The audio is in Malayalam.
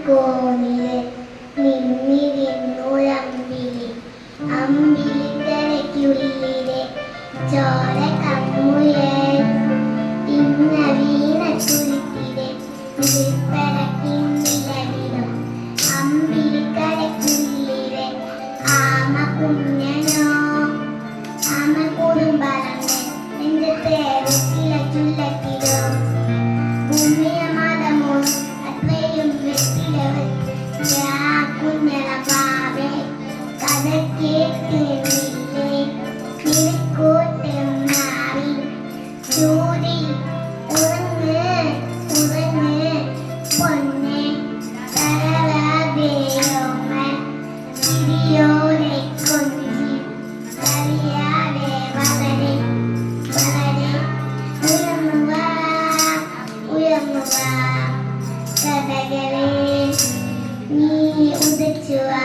കോണില് നിന്നിരുന്നൊരമ്പിളി അമ്പിളിക്കരയ്ക്കുള്ളിലെ ചോര കൺമുയൽ ഇന്ന വീണ തുരുത്തിലെ നിലവിലും അമ്പിളിക്കരയ്ക്കുള്ളിലെ ആമ കുഞ്ഞനോ ആമ കുടുംബലങ്ങൾ എന്റെ തേരത്തില ചുല്ലത്തിലോ ഭൂമിയെ മതമോ അത്രയും വെട്ടിലവർ കുഞ്ഞള പാവേ കഥ കേട്ടില്ലേ കിഴക്കോട്ടം മാറി ചൂടി ഉറങ്ങ് ഉറങ്ങ് പൊന്നെ കരവാതെയോമൻ ചിരിയോടെ കൊഞ്ചി കളിയാതെ വളരെ വളരെ ഉയർന്നുവാ കഥകളെ നീ ഉദിച്ചുവാ